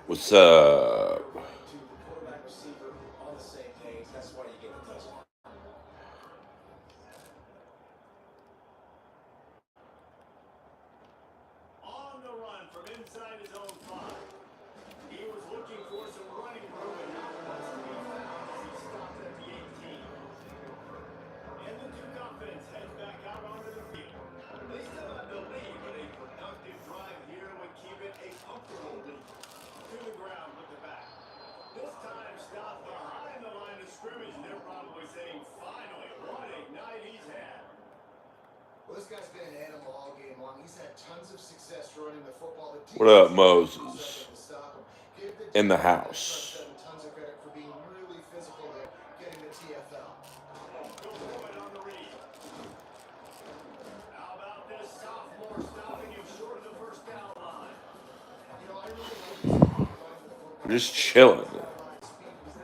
What's up? What up, Moses? In the house. We're just chilling.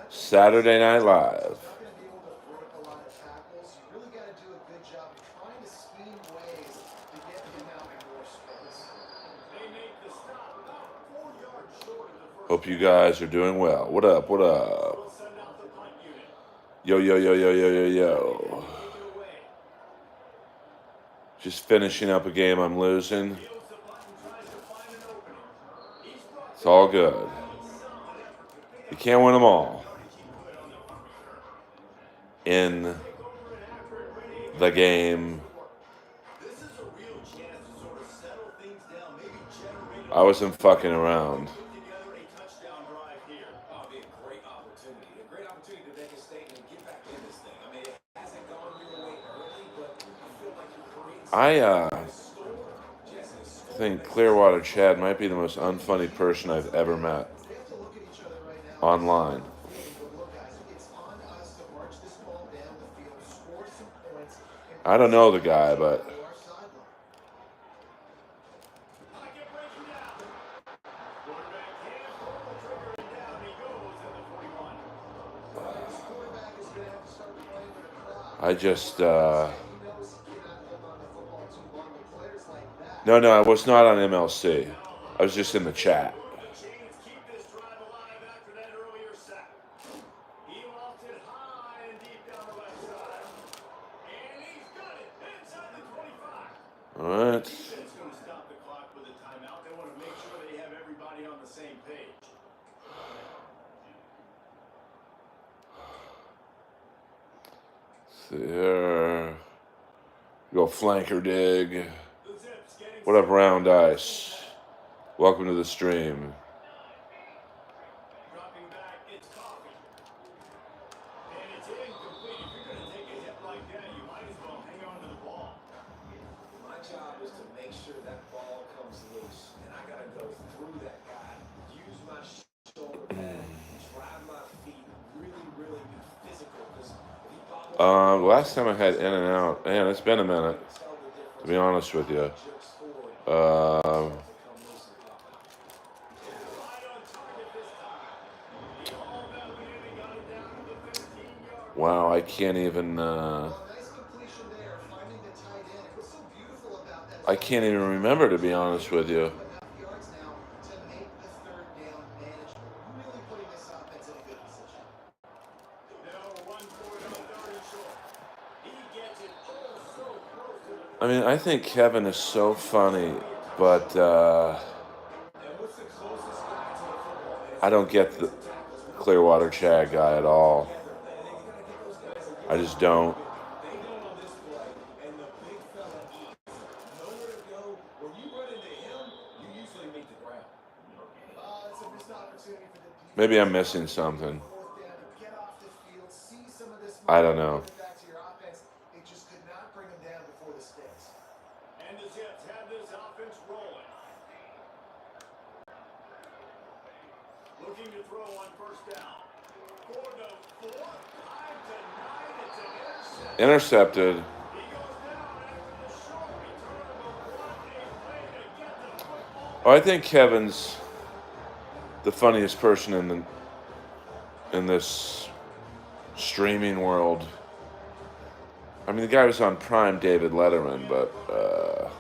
Saturday Night Live. Hope you guys are doing well. What up? What up? Yo, yo, yo, yo, yo, yo, yo. Just finishing up a game I'm losing. It's all good. You can't win them all. In the game. I wasn't fucking around. I think Clearwater Chad might be the most unfunny person I've ever met online. I don't know the guy, but I just No, I was not on MLC. I was just in the chat. All right. See here. Go flanker dig. What up, Round Ice? Welcome to the stream. Last time I had in and out, man, it's been a minute, to be honest with you. Wow, I can't even remember, to be honest with you. I mean, I think Kevin is so funny, but I don't get the Clearwater Chad guy at all. I just don't. Maybe I'm missing something. I don't know. Intercepted. Oh, I think Kevin's the funniest person in this streaming world. I mean, the guy was on prime David Letterman, but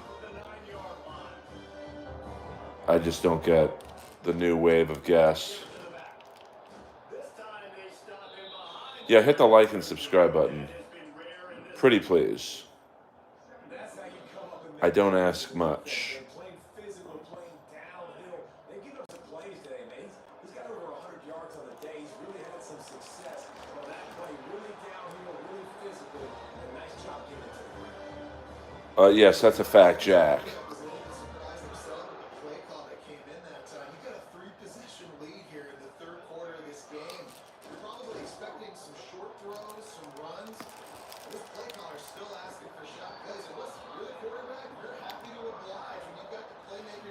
I just don't get the new wave of guests. Yeah, hit the like and subscribe button. Pretty please. I don't ask much. Yes, that's a fact, Jack.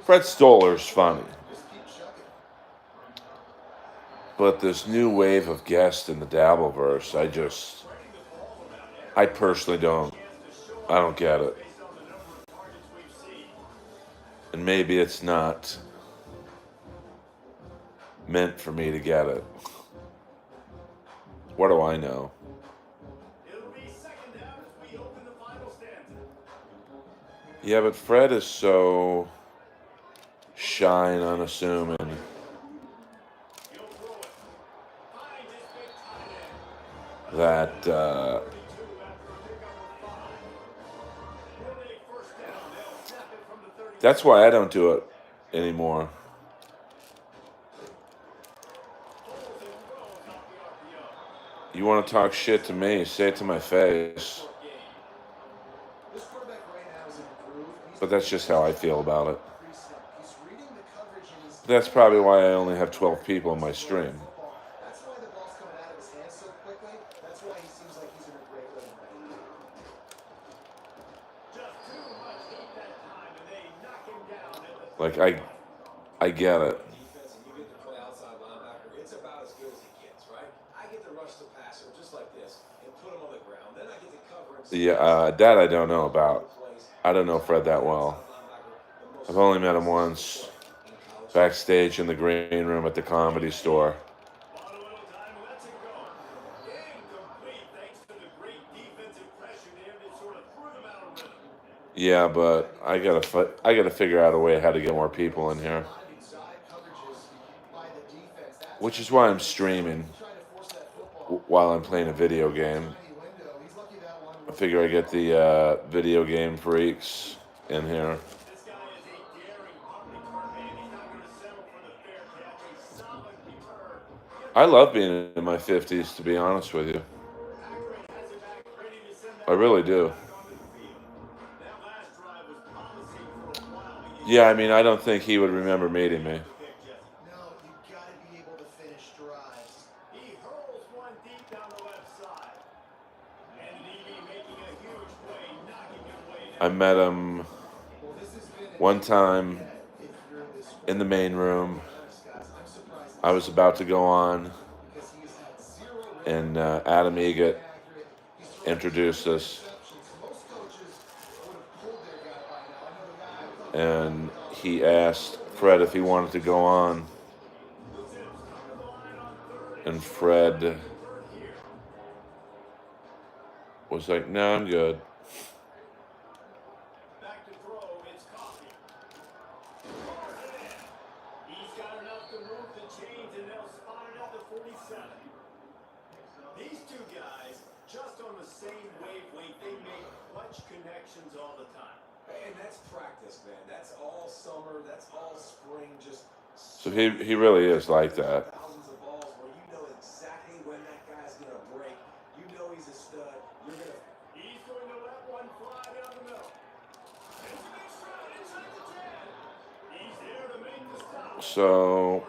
Fred Stoller's funny. But this new wave of guests in the Dabbleverse, I personally I don't get it. And maybe it's not meant for me to get it. What do I know? Yeah, but Fred is so shy and unassuming. That that's why I don't do it anymore. You want to talk shit to me, say it to my face. But that's just how I feel about it. That's probably why I only have 12 people in my stream. Like, I get it. Yeah, that I don't know about. I don't know Fred that well. I've only met him once, backstage in the green room at the Comedy Store. Yeah, but I gotta figure out a way how to get more people in here. Which is why I'm streaming while I'm playing a video game. I figure I get the video game freaks in here. I love being in my 50s, to be honest with you. I really do. Yeah, I mean, I don't think he would remember meeting me. I met him one time in the main room. I was about to go on, and Adam Egget introduced us. And he asked Fred if he wanted to go on. And Fred was like, "No, I'm good." These two guys, just on the same wavelength, they make clutch connections all the time. And that's practice, man. That's all summer, that's all spring, just... So he really is like that. Thousands of balls where you know exactly when that guy's going to break. You know he's a stud. You're going to... He's going to let one fly down the middle. It's a big shot inside the 10. He's there to make the stop. So,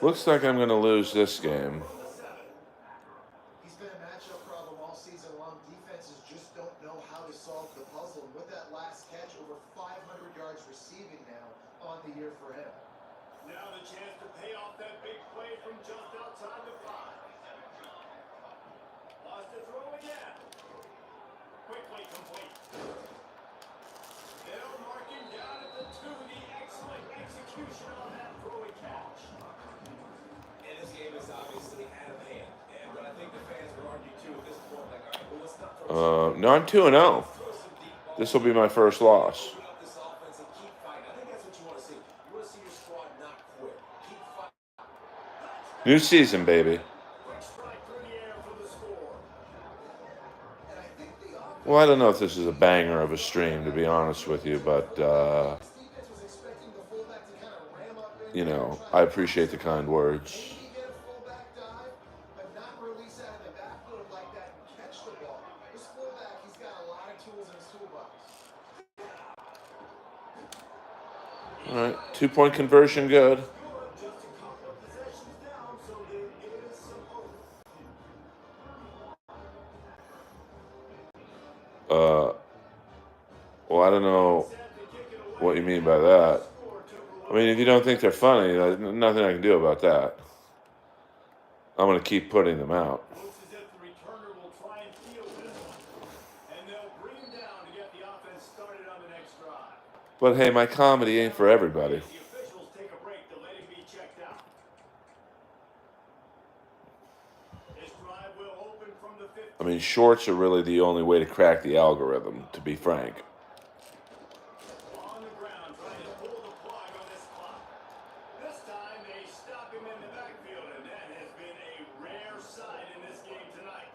looks like I'm going to lose this game. Year for him. Now the chance to pay off that big play from just outside the 5. Lost to throw again. Quickly complete. They'll mark him down at the 2. The excellent execution on that throw and catch. And this game is obviously out of hand. And I think the fans would argue too at this point, like, all right, well, let's not throw No, I'm 2-0. This will be my first loss. Open up this offense and keep fighting. I think that's what you want to see. You want to see your squad not quit. Keep fighting. New season, baby. Quick strike through the air for the score. And I think the Well, I offense don't know if this is a banger of a stream, to be honest with you, but, this defense was expecting the fullback to kind of ram up in you there and know, try I to appreciate the kind words. maybe get a fullback dive, but not release out of the backfield like that and catch the ball. This fullback, he's got a lot of tools in his toolbox. All right, 2-point conversion, good. Just a couple of possessions down, so there is some hope. Well, I don't know what you mean by that. I mean, if you don't think they're funny, there's nothing I can do about that. I'm going to keep putting them out. Looks as if the returner will try and field this one. And they'll bring him down to get the offense started on the next drive. But hey, my comedy ain't for everybody. The officials take a break to let him be checked out. This drive will open from the 50. I mean, shorts are really the only way to crack the algorithm, to be frank. On the ground, trying to pull the plug on this clock. This time they stop him in the backfield, and that has been a rare sight in this game tonight.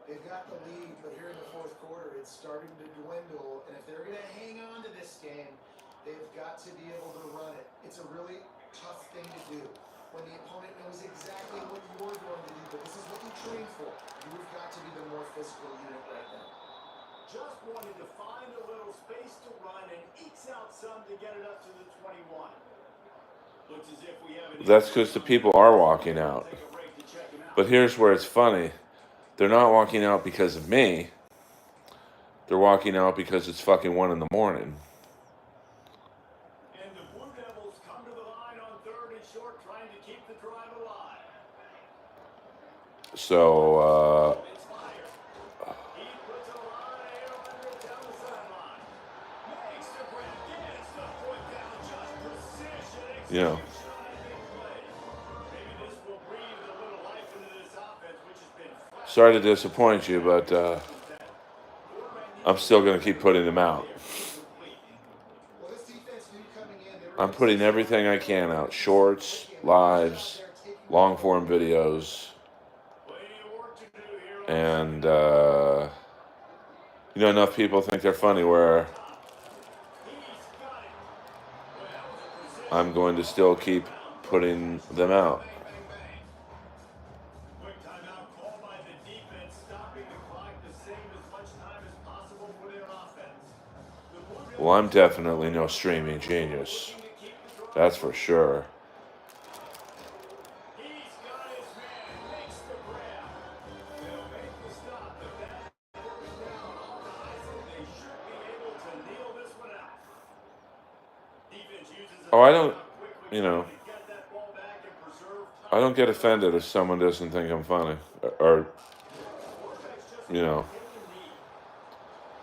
They've got the lead, but here in the fourth quarter, it's starting to dwindle. And if they're going to hang on to this game, they've got to be able to run it. It's a really tough thing to do when the opponent knows exactly what you're going to do, but this is what you train for. You've got to be the more physical unit right now. Just wanted to find a little space to run and ekes out some to get it up to the 21. Looks as if we have That's because the people are walking out. take a break to check him out. But here's where it's funny. They're not walking out because of me. They're walking out because it's fucking 1 a.m. And the Blue Devils come to the line on 3rd and short, trying to keep the drive alive. So, It's fired. He puts a line under it down the sideline. Makes the grab, gets the foot down, just precision. you know, Execution on a big play. Maybe this will breathe a little life into this offense, which has been flat. sorry to disappoint you, but I'm still going to keep putting them out. Well, this defense knew coming in, they were I'm putting everything I can out. Shorts, lives, long form videos, plenty of work to do here. and, you know, enough people think they're funny where He's got it. Well, that was a precision. I'm going to still keep putting them out. Bang, bang, bang. Quick timeout called by the defense, stopping the clock to save as much time as possible for their offense. The Blue Devils Well, I'm definitely no streaming genius. looking to keep the drive. That's for sure. He's got his man, makes the grab. They'll make the stop, but that first down on the Heisel, they should be able to kneel this one out. Defense uses a Oh, I don't, timeout quickly you know, to get that ball back and preserve time. I don't get offended if someone doesn't think I'm funny. Or, Quarterback's just you know, taking a knee.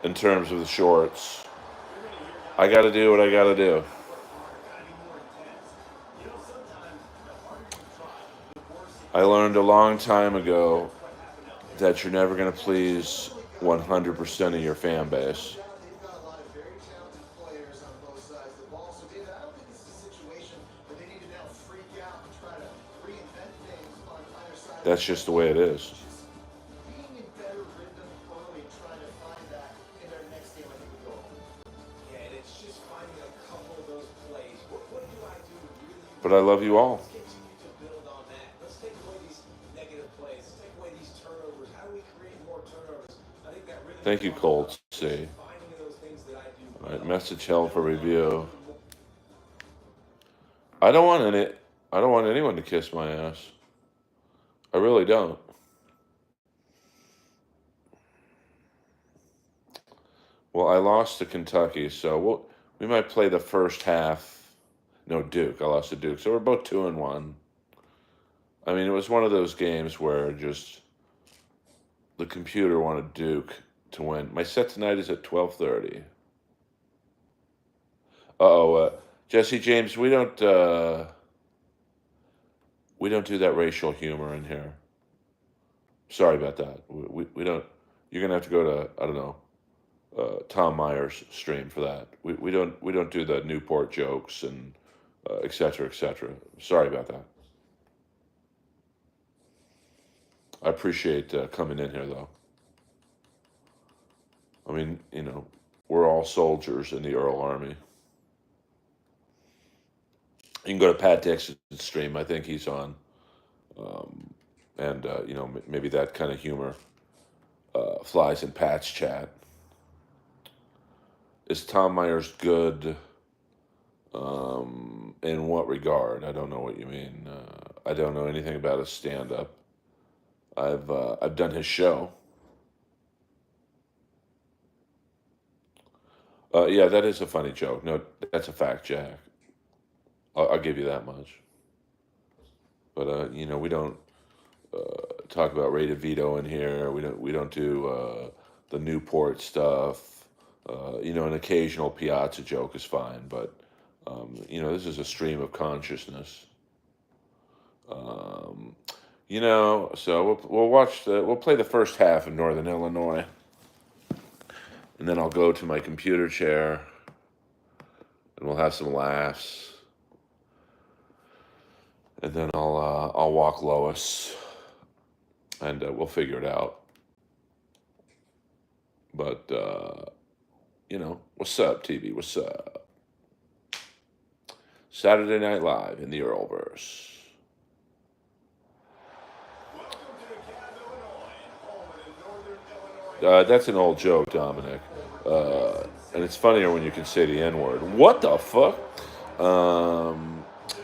in terms of the shorts. You're going to hear guys I got to do what I got to do. work harder, gotta be more intense. You know, sometimes the harder you try, the worse it I learned a long time ago what happened out there. that you're never going to please 100% of your fan base. They've got a lot of very talented players on both sides of the ball. So, David, I don't think this is a situation where they need to now freak out and try to reinvent things on either side. That's just the way it is. Just being in better rhythm early, trying to find that in their next game, I think would go home. Yeah, and it's just finding a couple of those plays. What do I do to really But I love you all. let's continue to build on that. Let's take away these negative plays. Let's take away these turnovers. How do we create more turnovers? I think that really Thank you, Colt C. finding those things that I do. All right, message held for review. I don't want anyone to kiss my ass. I really don't. Well, I lost to Kentucky, so we might play the first half. No, Duke. I lost to Duke, so we're both 2-1. I mean, it was one of those games where just the computer wanted Duke to win. My set tonight is at 12:30. Jesse James, we don't do that racial humor in here. Sorry about that. We don't You're gonna have to go to, I don't know, Tom Meyer's stream for that. We don't do the Newport jokes and et cetera, et cetera. Sorry about that. I appreciate coming in here though. I mean, we're all soldiers in the Earl Army. You can go to Pat Dixon's stream. I think he's on, um, and maybe that kind of humor flies in Pat's chat. Is Tom Myers good? In what regard? I don't know what you mean. I don't know anything about his stand up. I've done his show. Yeah, that is a funny joke. No, that's a fact, Jack. I'll give you that much. But we don't talk about Ray DeVito in here. We don't do the Newport stuff. An occasional Piazza joke is fine, but this is a stream of consciousness. So we'll play the first half of Northern Illinois, and then I'll go to my computer chair, and we'll have some laughs, and then I'll walk Lois, and we'll figure it out. But what's up, TV? What's up? Saturday Night Live in the Earlverse. That's an old joke, Dominic. And it's funnier when you can say the N-word. What the fuck?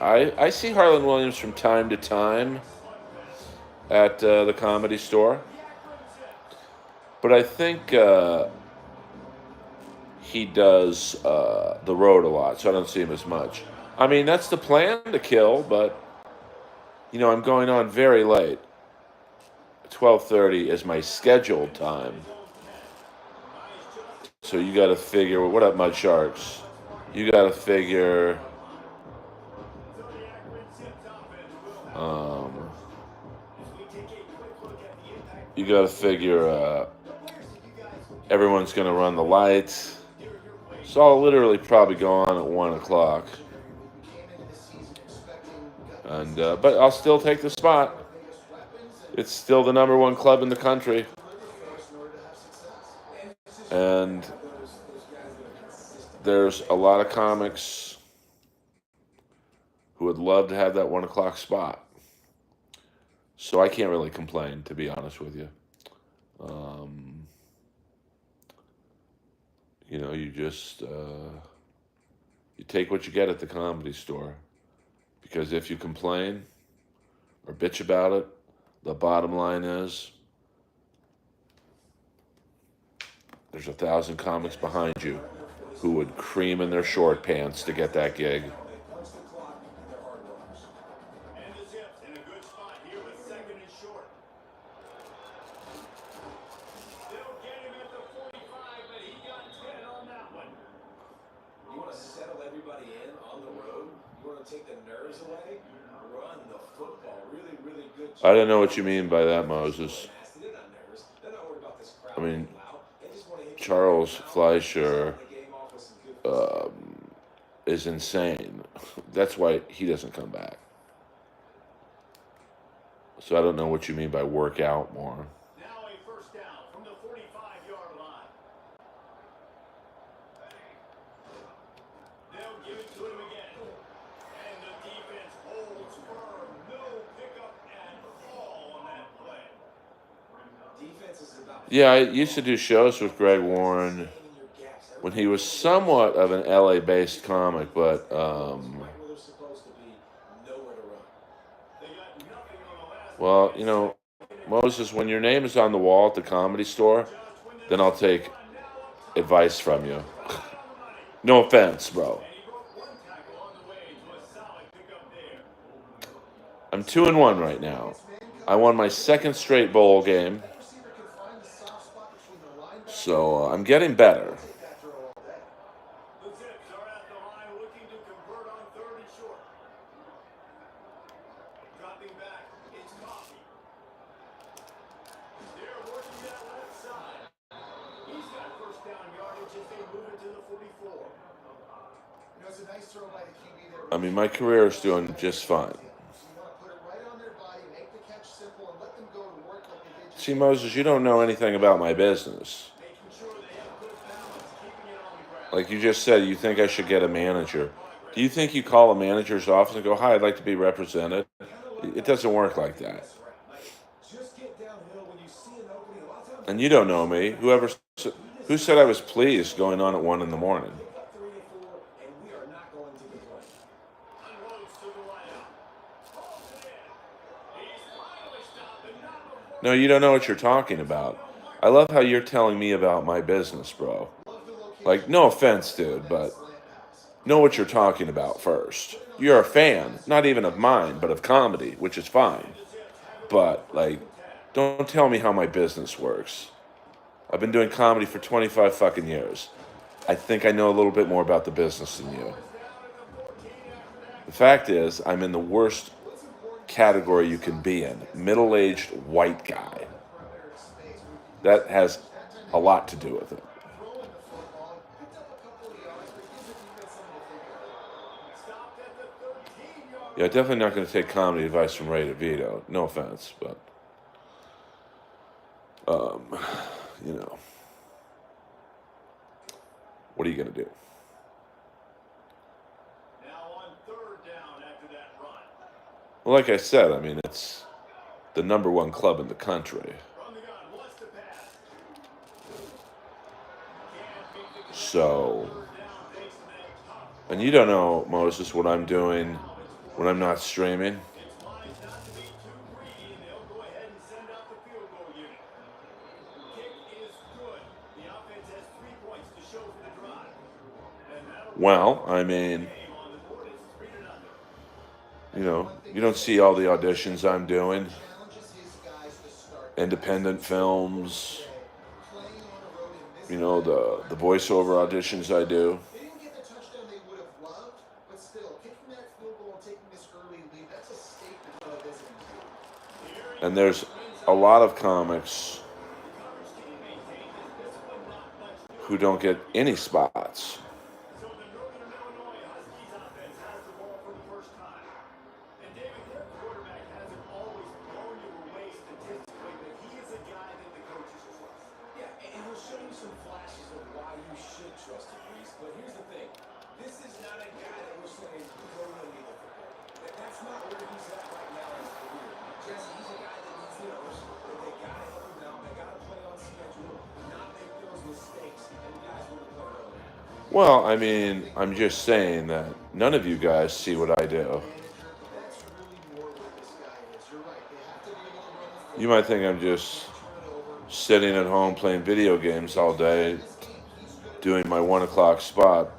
I see Harlan Williams from time to time at the Comedy Store. But I think he does the road a lot, so I don't see him as much. I mean, that's the plan to kill, but, I'm going on very late. 12:30 is my scheduled time. So you got to figure, what up, Mud Sharks? You got to figure, everyone's going to run the lights. So I'll literally probably go on at 1 o'clock. And but I'll still take the spot. It's still the number one club in the country. And there's a lot of comics who would love to have that 1 o'clock spot. So I can't really complain, to be honest with you. You just you take what you get at the Comedy Store. Because if you complain or bitch about it, the bottom line is there's 1,000 comics behind you who would cream in their short pants to get that gig. I don't know what you mean by that, Moses. I mean, Charles Fleischer is insane. That's why he doesn't come back. So I don't know what you mean by work out more. Now a first down from the 45-yard line. They'll give it to him again. And the defense holds firm. No pickup and fall on that play. Defense is about. Yeah, I used to do shows with Greg Warren when he was somewhat of an LA-based comic, but well, Moses, when your name is on the wall at the Comedy Store, then I'll take advice from you. No offense, bro. I'm 2-1 right now. I won my second straight bowl game, so I'm getting better. It's a nice throw by the QB there. I mean, my career is doing just fine. So you want to put it right on their body, make the catch simple, and let them go to work like they did just See, Moses, you don't know anything about my business. making sure they have good balance, keeping it on the ground. Like you just said, you think I should get a manager. Do you think you call a manager's office and go, "Hi, I'd like to be represented"? It doesn't work like that. Just get downhill when you see an opening. A lot of times And you don't know me. Who said I was pleased going on at 1 in the morning? pick up 3 and 4, and we are not going to complain. Unloads to the wideout. Holds it in. He's finally stopped, and not before No, you don't know what you're talking about. I love how you're telling me about my business, bro. love the location. Like, no offense, dude, but Slant pass. know what you're talking about first. You're a fan, not even of mine, but of comedy, which is fine. But, like, don't tell me how my business works. I've been doing comedy for 25 fucking years. I think I know a little bit more about the business than you. The fact is, I'm in the worst category you can be in, middle-aged white guy. That has a lot to do with it. Throwing the football. Picked up a couple of yards, but gives the defense something to think about. Stopped at the 13-yard. Yeah, definitely not going to take comedy advice from Ray DeVito. No offense, but you know, what are you going to do? Now on 3rd down after that run. Well, like I said, I mean, it's the #1 club in the country. From the gun, wants to pass. So, Third down, takes the man tough. and you don't know, Moses, what I'm doing when I'm not streaming. It's wise not to be too greedy, and they'll go ahead and send out the field goal unit. Kick is good. The offense has 3 points to show for the drive. And that'll Well, I mean, game on the board. It's 3-0. you know, you don't see all the auditions I'm doing, Challenges his guys to start independent films, playing on the road and missing. you know, the voiceover auditions I do. They didn't get the touchdown they would have loved, but still, kicking that field goal and taking this early lead, that's a statement of this team. And there's a lot of comics who don't get any spots. So the Northern Illinois Huskies offense has the ball for the first time. And David, their quarterback hasn't always blown you away statistically, but he is a guy that the coaches trust. Yeah, and he'll show you some flashes of why you should trust him, Reese. But here's the thing. This is not a guy that we're saying, go run me the football. That's not where he's at right now in his career. Jesse, he's a guy that needs to know that they got to help him out. They got to play on schedule, not make those mistakes. And the guys want to play early. Well, I mean, I'm just saying that none of you guys see what I do. That's really more what this guy is. You're right. They have to be able to run the You might think I'm just sitting at home playing video games all day, doing my 1 o'clock spot.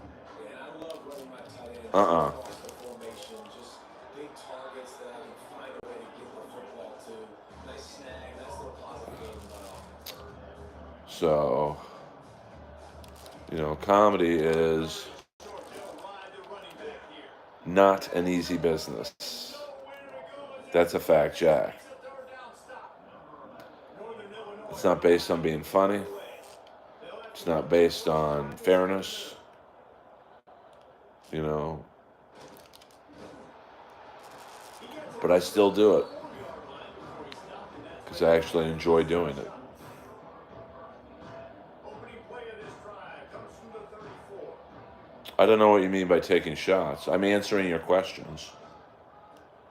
And I love running my tight end. Uh-uh. Off the formation, just big targets that I can find a way to get the football to. Nice snag, nice little positive game by offense. So, you know, comedy is not an easy business. That's a fact, Jack. It's not based on being funny. It's not based on fairness. You know. But I still do it. Because I actually enjoy doing it. Opening play of this drive comes from the 34. I don't know what you mean by taking shots. I'm answering your questions.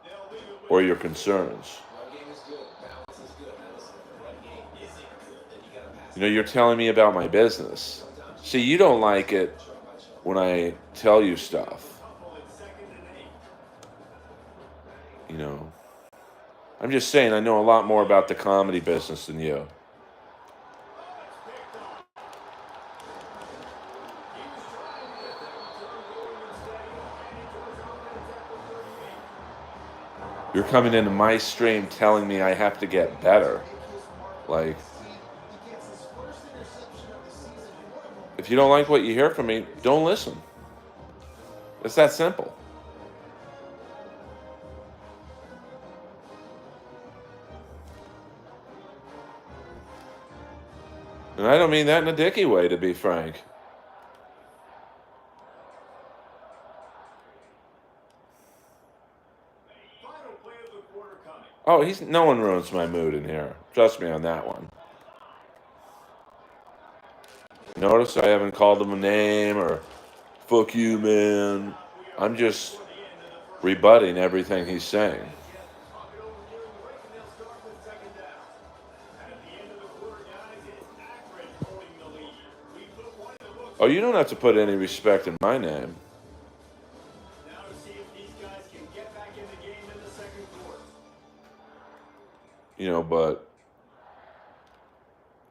They'll leave it with Or your concerns. run game is good. Balance is good. Now listen, if the run game isn't good, then you got to pass You know, you're telling me about my business. See, you don't like it when I tell you stuff. couple at 2nd and 8. You know, I'm just saying I know a lot more about the comedy business than you. You're coming into my stream telling me I have to get better. Like, if you don't like what you hear from me, don't listen. It's that simple. And I don't mean that in a dicky way, to be frank. Oh, no one ruins my mood in here. Trust me on that one. Notice I haven't called him a name or fuck you, man. I'm just rebutting everything he's saying. Oh, you don't have to put any respect in my name. Now to see if these guys can get back in the game in the second quarter. But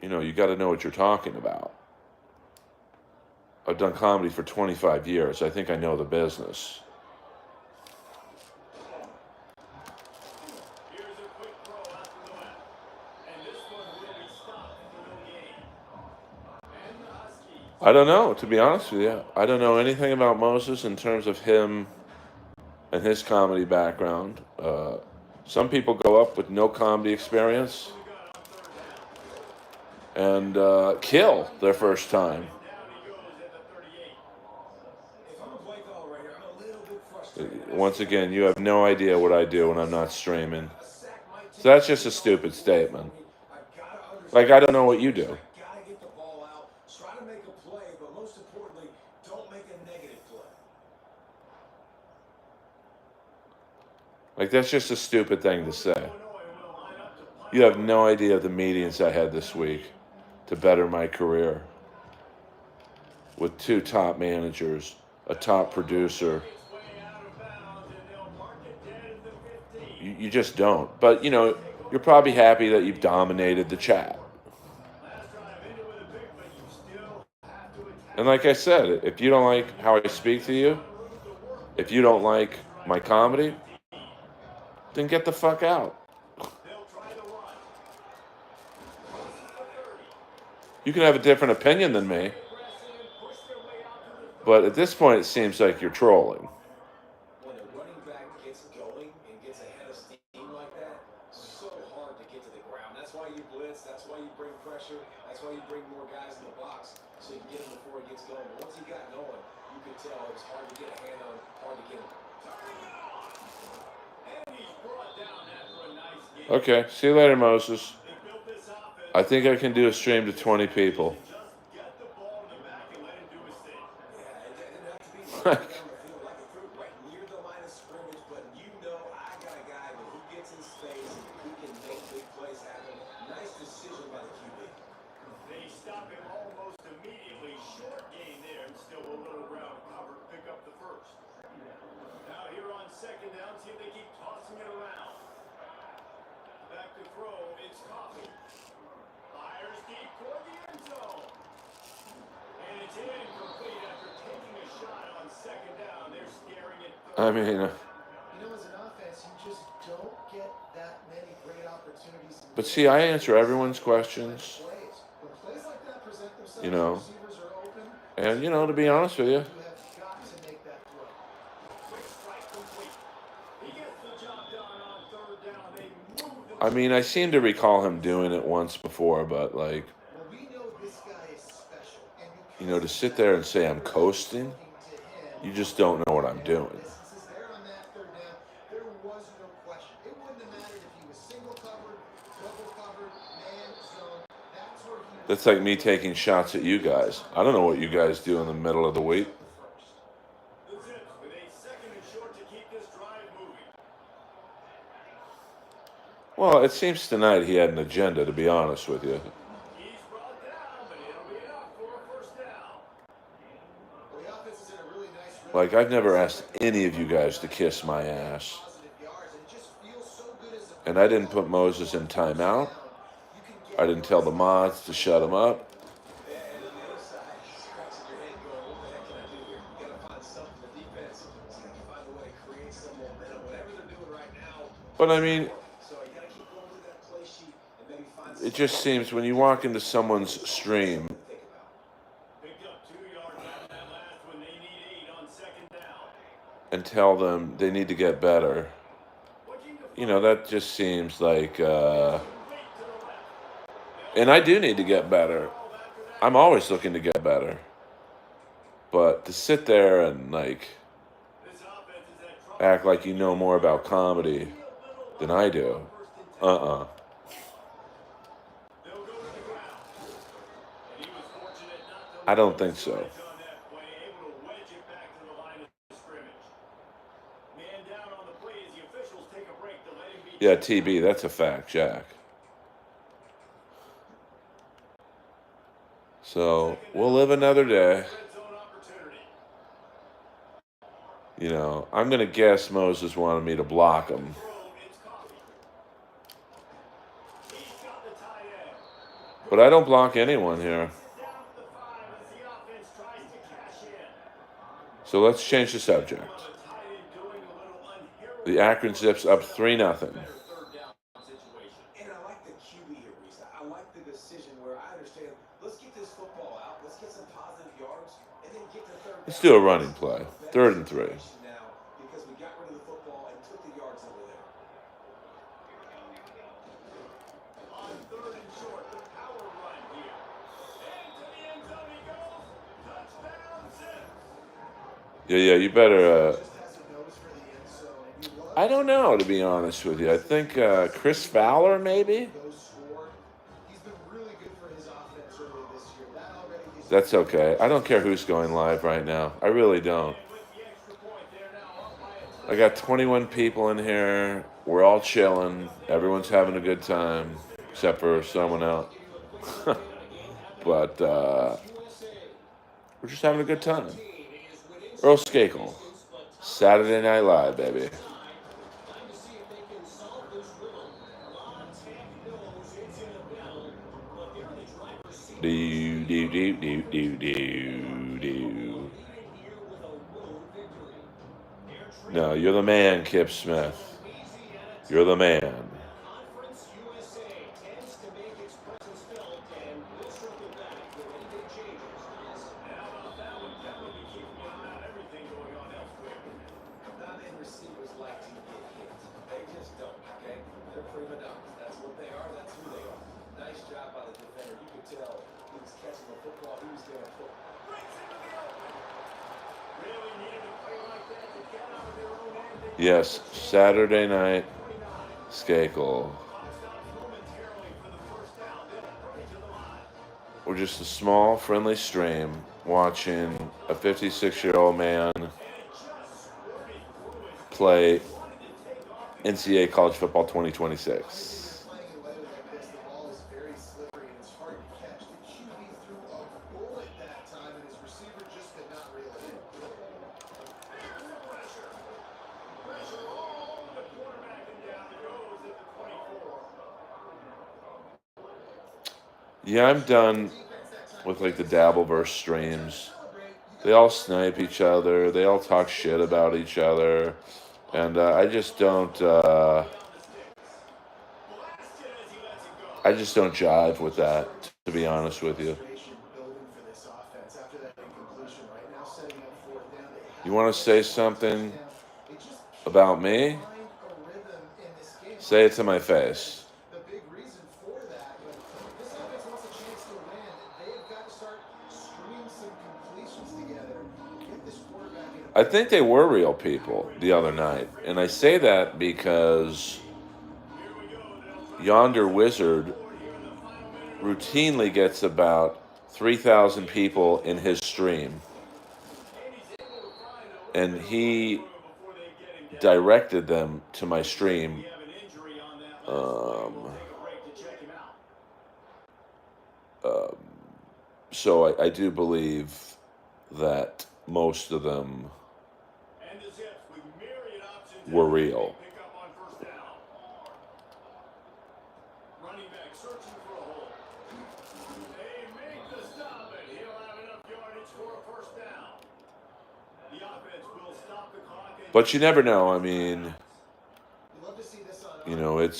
you got to know what you're talking about. I've done comedy for 25 years. I think I know the business. Here's a quick throw out to the left. And this one will be stopped for no gain. And the Huskies. I don't know, to be honest with you. I don't know anything about Moses in terms of him and his comedy background. Some people go up with no comedy experience and kill their first time. Once again, you have no idea what I do when I'm not streaming. So that's just a stupid statement. Like, I don't know what you do. Try to make a play, but most importantly, don't make a negative play. Like, that's just a stupid thing to say. You have no idea the meetings I had this week to better my career with 2 top managers, a top producer. You just don't. But, you're probably happy that you've dominated the chat. And like I said, if you don't like how I speak to you, if you don't like my comedy, then get the fuck out. You can have a different opinion than me, but at this point, it seems like you're trolling. When a running back gets going and gets ahead of steam like that, so hard to get to the ground. That's why you blitz. That's why you bring pressure. That's why you bring more guys in the box so you can get him before he gets going. But once he got going, you could tell it was hard to get a hand on, hard to get him. And he's brought down after a nice game. Okay, see you later, Moses. I think I can do a stream to 20 people. Get the ball in the back and let him do his thing. Yeah, it didn't have to be right down the field like a fruit right near the line of scrimmage, but I got a guy that who gets in space, who can make big plays happen. Nice decision by the QB. They stop him almost immediately. Short gain there, and still a little ground covered. Pick up the first. Now here on second down, see if they keep tossing it around. Back to throw, it's Coffee. Fires deep toward the end zone. And it's incomplete after taking a shot on second down. They're scaring it. I mean, as an offense, you just don't get that many great opportunities. but see, I answer everyone's questions, When plays like that present themselves, you know. receivers are open. And, to be honest with you, You have got to make that throw. Quick strike complete. He gets the job done on third down. They move the I mean, I seem to recall him doing it once before, but, like, Well, we know this guy is special. And to sit there and say I'm coasting, you just don't know what I'm doing. distances there on that third down, there was no question. It wouldn't have mattered if he was single covered, double covered, man zone. That's where he was. That's like me taking shots at you guys. I don't know what you guys do in the middle of the week. The Zips with a second and short to keep this drive moving. Well, it seems tonight he had an agenda, to be honest with you. He's brought down, but it'll be enough for a first down. Well, the offense is in a really nice rhythm. Like, I've never asked any of you guys to kiss my ass. Positive yards, and it just feels so good as a And I didn't put Moses in timeout. you can get I didn't tell the mods to shut him up. and on the other side, scratching your head going, what the heck can I do here? You gotta find something to defense. You gotta find a way to create some momentum. Whatever they're doing right now. But I mean, So you gotta keep going with that play sheet and maybe find it just seems when you walk into someone's stream something to think about. Picked up 2 yards out of that last one. They need 8 on second down. and tell them they need to get better, that just seems like, and I do need to get better. I'm always looking to get better. But to sit there and, like, This offense is at trouble. act like you know more about comedy than I do, Uh-uh. They'll go to the ground. And he was fortunate not to I don't lose think too so. much on that play, able to wedge it back to the line of scrimmage. Man down on the play as the officials take a break to let him be Yeah, checked TB, out. that's a fact, Jack. So Second we'll down, live first another down, day. red zone opportunity. You know, I'm going to guess Moses wanted me to block him. Throw, it's Coffee. He's got the tight end. But I don't block anyone here. It down to the 5 as the offense tries to cash in. So let's change the subject. Well, the tight end doing a little The unheralded Akron work to Zips up set up 3 a nothing. better third down situation. And I like the QB here, Reese. I like the decision where I understand, let's get this football out, let's get some positive yards, and then get to third down. Let's do a running play. A better 3rd and 3. situation now because we got rid of the football and took the yards over there. On 3rd and short, the power run here. And to the end zone he goes. Touchdown, Zips. Yeah, you better. I don't know, to be honest with you. I think Chris Fowler, maybe? That's okay. I don't care who's going live right now. I really don't. I got 21 people in here. We're all chilling. Everyone's having a good time, except for someone else. But we're just having a good time. Earl Skakel, Saturday Night Live, baby. Do. No, you're the man, Kip Smith. You're the man. Receivers like to get hit. They just don't, okay? They're prima donnas. That's what they are. That's who they are. Nice job by the defender. You could tell he was catching the football. He was going to put right into the open. Really needed to play like that to get out of their own end. Yes, Saturday night, Skakel. We're just a small, friendly stream watching a 56-year-old man play NCAA College Football 2026. Yeah, I'm done with like the Dabbleverse streams. They all snipe each other. They all talk shit about each other. And I just don't jive with that, to be honest with you. You want to say something about me? Say it to my face. I think they were real people the other night. And I say that because Yonder Wizard routinely gets about 3,000 people in his stream. And he directed them to my stream. So I do believe that most of them were real. Running back searching for a hole. They make the stop, and he'll have enough yardage for a first down. The offense will stop the clock. But you never know. I mean, you know, it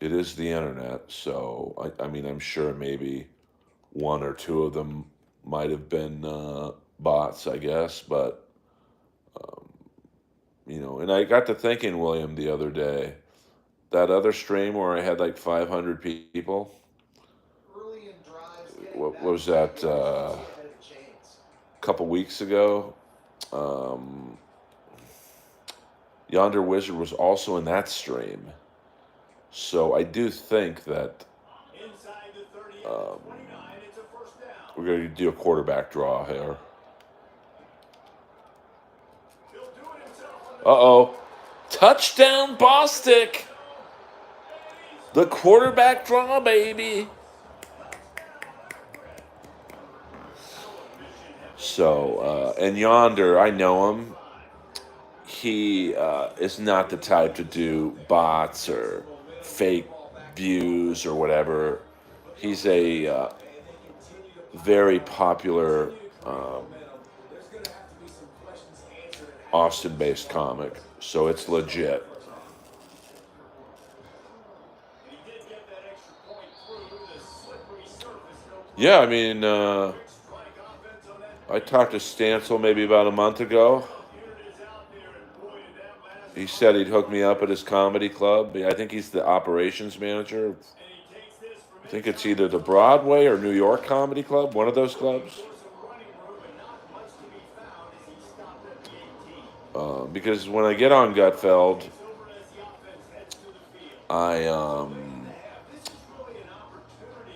is the internet. So I mean, I'm sure maybe one or two of them might have been bots, I guess. But you know, and I got to thinking, William, the other day, that other stream where I had like 500 people. What was that? A couple weeks ago. Yonder Wizard was also in that stream. So I do think that um, we're going to do a quarterback draw here. Uh-oh. Touchdown, Bostic. The quarterback draw, baby. So, and Yonder, I know him. He is not the type to do bots or fake views or whatever. He's a very popular Austin-based comic, so it's legit. Yeah, I mean, I talked to Stancil maybe about a month ago. He said he'd hook me up at his comedy club. I think he's the operations manager. I think it's either the Broadway or New York Comedy Club, one of those clubs. Because when I get on Gutfeld, I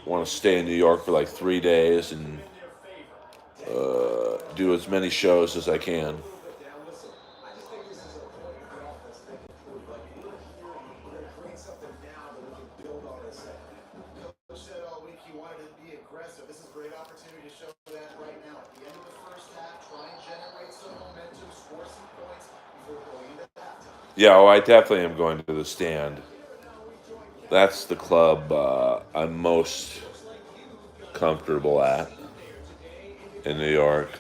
want to stay in New York for like 3 days and do as many shows as I can. Yeah, I definitely am going to the Stand. That's the club I'm most comfortable at in New York.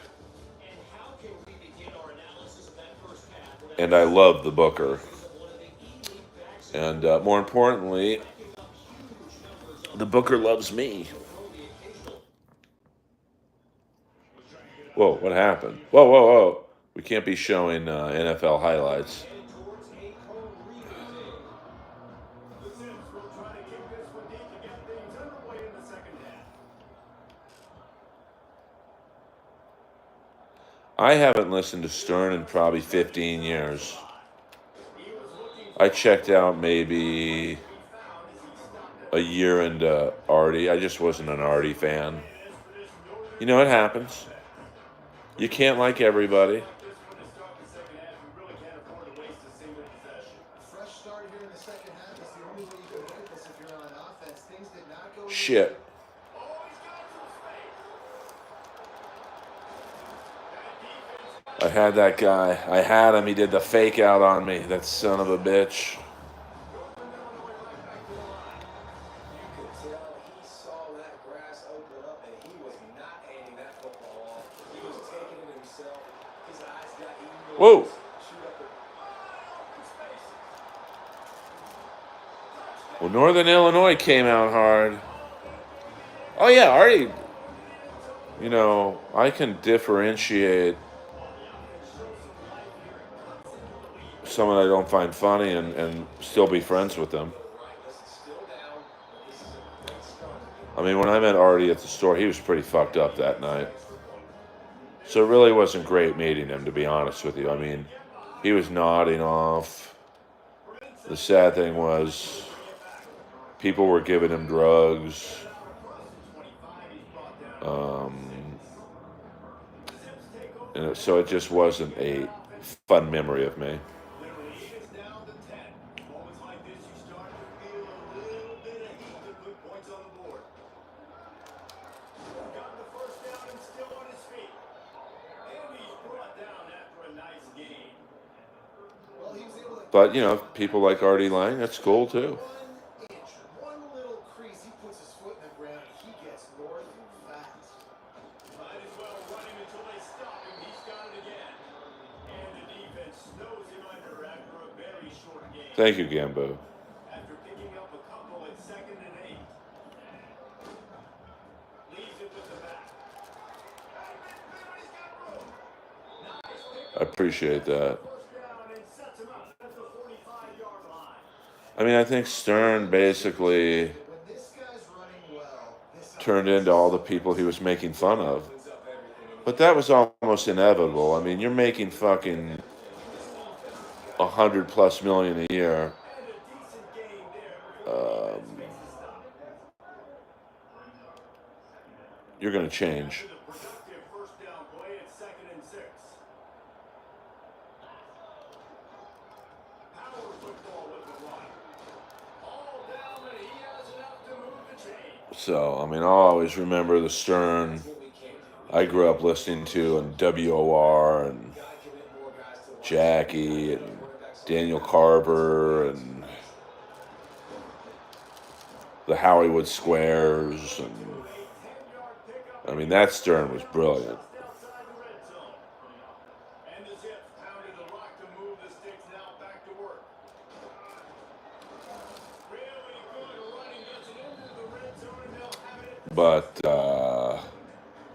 And I love the Booker. And more importantly, the Booker loves me. Whoa, what happened? Whoa, whoa, whoa. We can't be showing NFL highlights. I haven't listened to Stern in probably 15 years. I checked out maybe a year into Artie. I just wasn't an Artie fan. You know, it happens. You can't like everybody. Shit. I had that guy. I had him. He did the fake out on me. That son of a bitch. Whoa. Well, Northern Illinois came out hard. Oh, yeah, Artie. You know, I can differentiate someone I don't find funny and still be friends with them. I mean, when I met Artie at the store, he was pretty fucked up that night. So it really wasn't great meeting him, to be honest with you. I mean, he was nodding off. The sad thing was people were giving him drugs. And so it just wasn't a fun memory of me. But, you know, people like Artie Lang, that's cool too. Thank you, Gambo. I appreciate that. I mean, I think Stern basically turned into all the people he was making fun of. But that was almost inevitable. I mean, you're making fucking 100+ million a year, And a decent gain there before the um, defense makes a stop. you're going to change. After the productive first down play, it's 2nd and 6. Power football with the run. All down, and he has enough to move the chain. So, I mean, I'll always remember the Stern I grew up listening to, and WOR and Jackie and Daniel Carver and the Hollywood Squares. And I mean, that Stern was brilliant. Just outside the red zone. And the Zips pounded the rock to move the sticks now back to work. Really good running, gets it into the red zone, and they'll have it at the But,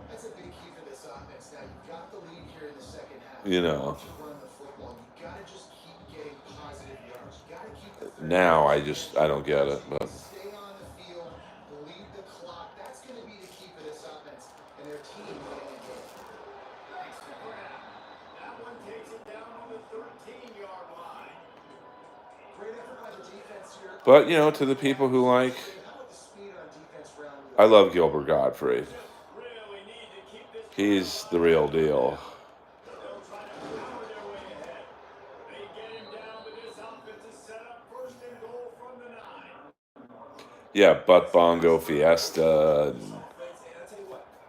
That's a big key for this offense. Now you've got the lead here in the second half. you know, You run the football. You got to just keep getting positive yards. You got to keep the third now down. I don't get it. But Stay on the field, bleed the clock. That's going to be the key for this offense and their team winning the game. Thanks to Brown. That one takes it down on the 13-yard line. Great effort by the defense here. But you know, to the people who like, How about the speed on defense round? I love Gilbert Gottfried. Really need to keep this. He's the real deal. They'll try to power their way ahead. They get him down, but this offense is set up 1st and goal from the 9. Yeah, Butt Bongo Fiesta, and,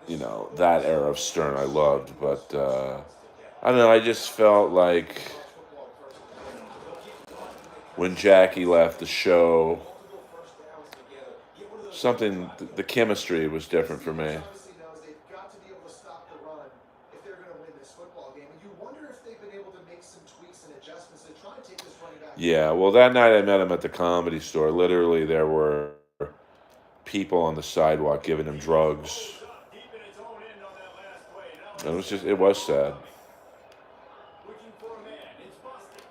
you know, that era of Stern I loved. But I don't know, I just felt like when Jackie left the show, something, the chemistry was different for me. Obviously knows they've got to be able to stop the run if they're going to win this football game. And you wonder if they've been able to make some tweaks and adjustments to try and take this running back. Yeah, well, that night I met him at the Comedy Store. Literally, there were people on the sidewalk giving him drugs. Deep in his own end on that last play. Now It was sad. looking for a man. It's busted.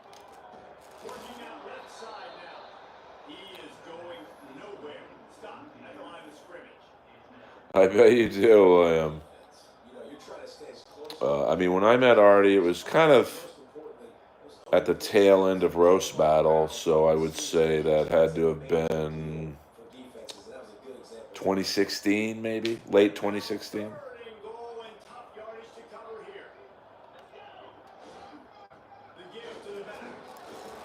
Working out left side now. He is going nowhere. Stop at the line of scrimmage. I bet you do, William. I mean, when I met Artie, it was kind of at the tail end of Roast Battle, so I would say that had to have been 2016, maybe late 2016. 3rd and goal and tough yardage to cover here. The give to the back.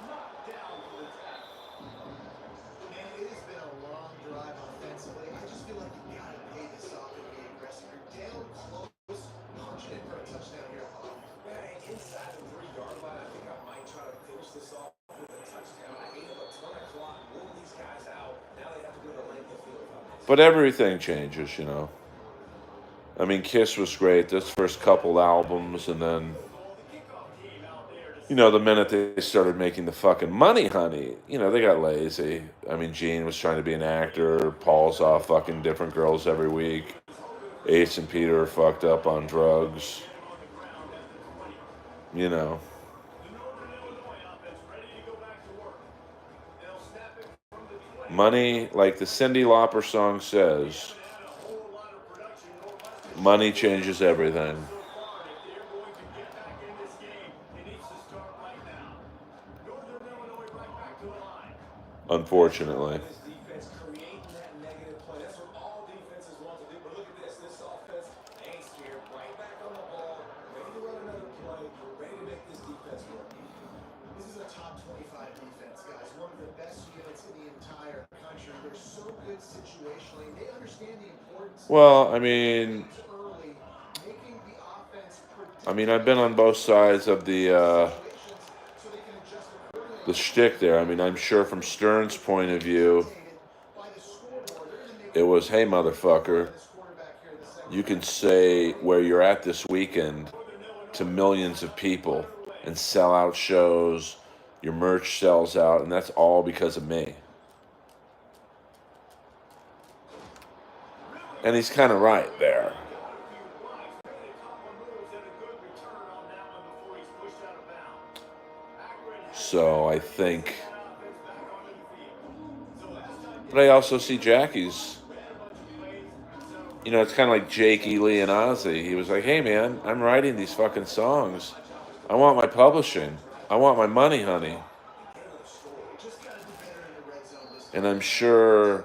Knocked down for the tackle. And it has been a long drive offensively. I just feel like you got to pay this off and be aggressive. You're down close, punch it in for a touchdown here. Inside the 3-yard line, I think I might try to finish this off with a touchdown. I ate up a ton of clock, move these guys out. Now they have to go to length of field. But everything changes, you know. I mean, Kiss was great, those first couple albums, and then, you know, the minute they started making the fucking money, honey, you know, they got lazy. I mean, Gene was trying to be an actor, Paul's off fucking different girls every week, Ace and Peter are fucked up on drugs, you know. Money, like the Cyndi Lauper song says, money changes everything. Unfortunately. Defense creating that negative play. That's what all defenses want to do. But look at this. This offense ain't scared. Right back on the ball. Ready to run another play. Ready to make this defense work. This is a top 25 defense, guys. One of the best units in the entire country. They're so good situationally. They understand the importance Well, I mean, early, making the offense I've been on both sides of the situations so they can adjust accordingly. shtick there. I mean, I'm sure from Stern's point of view, By the scoreboard, they're going to make it was, hey, motherfucker, this quarterback here in the second. you can say where you're at this weekend to millions of people and sell out shows, your merch sells out, and that's all because of me. And he's kind of right there. So I think, but I also see Jackie's, you know, it's kind of like Jake Ely and Ozzy. He was like, hey man, I'm writing these fucking songs. I want my publishing. I want my money, honey. And I'm sure,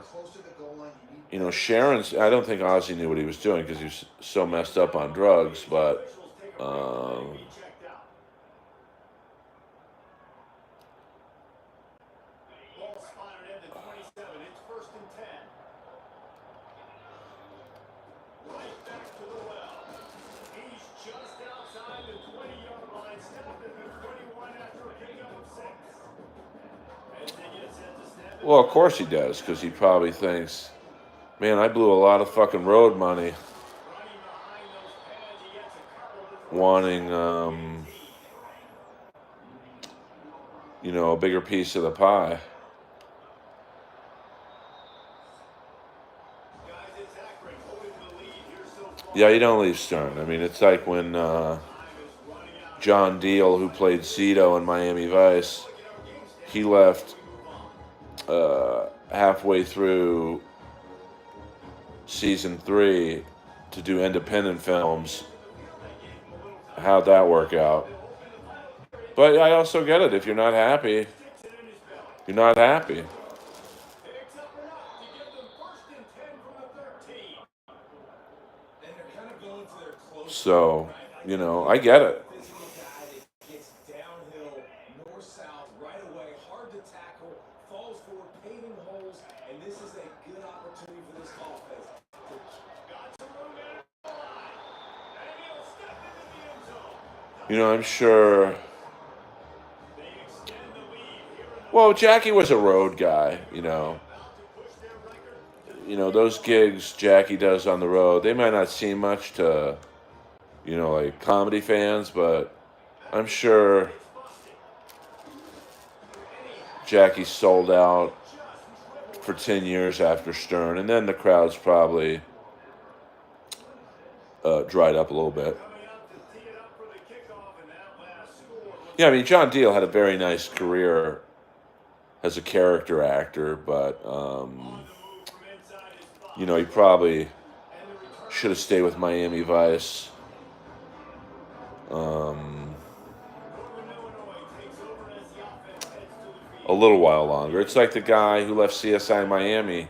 Sharon's. I don't think Ozzy knew what he was doing because he was so messed up on drugs. But well, of course he does, because he probably thinks, man, I blew a lot of fucking road money wanting, a bigger piece of the pie. Yeah, you don't leave Stern. I mean, it's like when John Deal, who played Zito in Miami Vice, he left halfway through season 3 to do independent films. How'd that work out? But I also get it. If you're not happy, you're not happy. So, I get it. I'm sure. Well, Jackie was a road guy, those gigs Jackie does on the road, they might not seem much to, like comedy fans, but I'm sure Jackie sold out for 10 years after Stern, and then the crowd's probably dried up a little bit. Yeah, I mean, John Deal had a very nice career as a character actor, but, he probably should have stayed with Miami Vice. A little while longer. It's like the guy who left CSI Miami,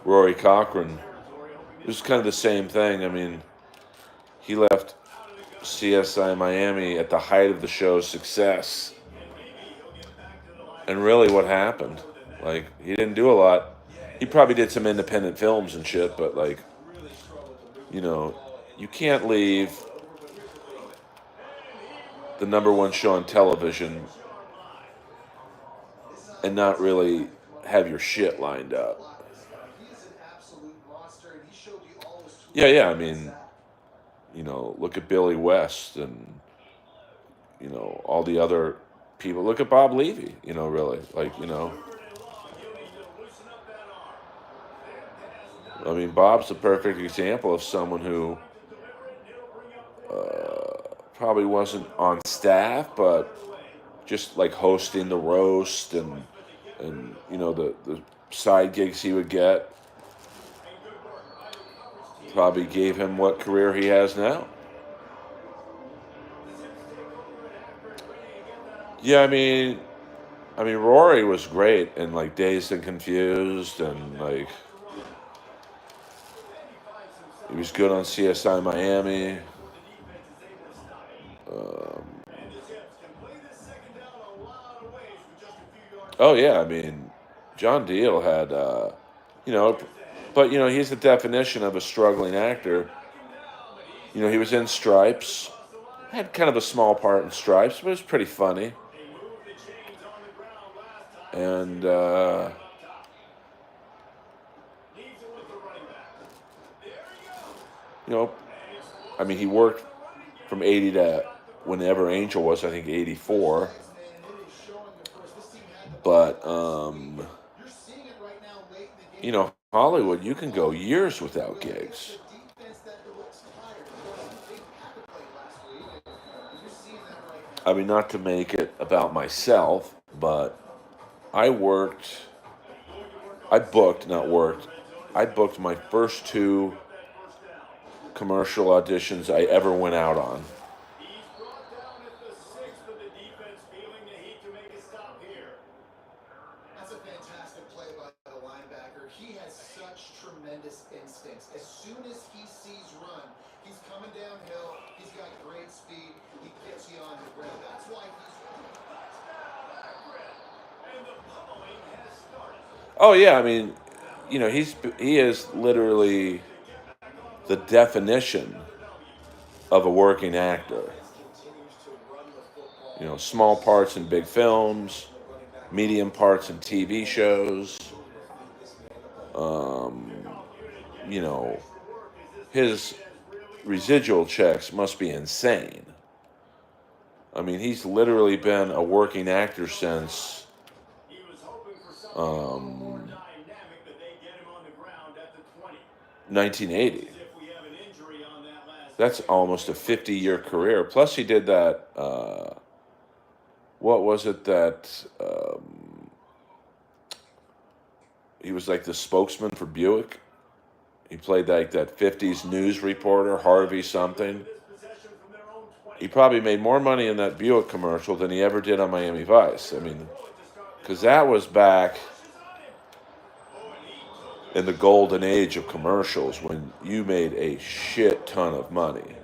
Rory Cochrane. It was kind of the same thing. I mean, he left CSI Miami at the height of the show's success. And really what happened? Like, he didn't do a lot. He probably did some independent films and shit, but like, you can't leave the number one show on television and not really have your shit lined up. Yeah, I mean, look at Billy West and, all the other people. Look at Bob Levy, really. Like, I mean, Bob's a perfect example of someone who probably wasn't on staff, but just like hosting the roast and the side gigs he would get probably gave him what career he has now. Yeah, I mean, Rory was great in like Dazed and Confused, and like he was good on CSI Miami. Oh yeah, I mean, John Deal had, but he's the definition of a struggling actor. He was in Stripes, had kind of a small part in Stripes, but it was pretty funny. And I mean, he worked from 80 to whenever Angel was, I think 84. But Hollywood, you can go years without gigs. I mean, not to make it about myself, but I booked my first 2 commercial auditions I ever went out on. tremendous instincts. As soon as he sees run, he's coming downhill. He's got great speed. He gets you on the ground. That's why he's. And the pummeling has started. Oh yeah, I mean, he is literally the definition of a working actor. Small parts in big films, medium parts in TV shows. You know, his residual checks must be insane. I mean, he's literally been a working actor since He was hoping for something more dynamic, but they get him on the ground at the 20. 1980. As if we have an injury on that last That's almost a 50-year career. Plus, he did that. What was it that he was like the spokesman for Buick? He played like that 50s news reporter, Harvey something. possession from their own 20. He probably made more money in that Buick commercial than he ever did on Miami Vice. I mean, because that was back in the golden age of commercials when you made a shit ton of money.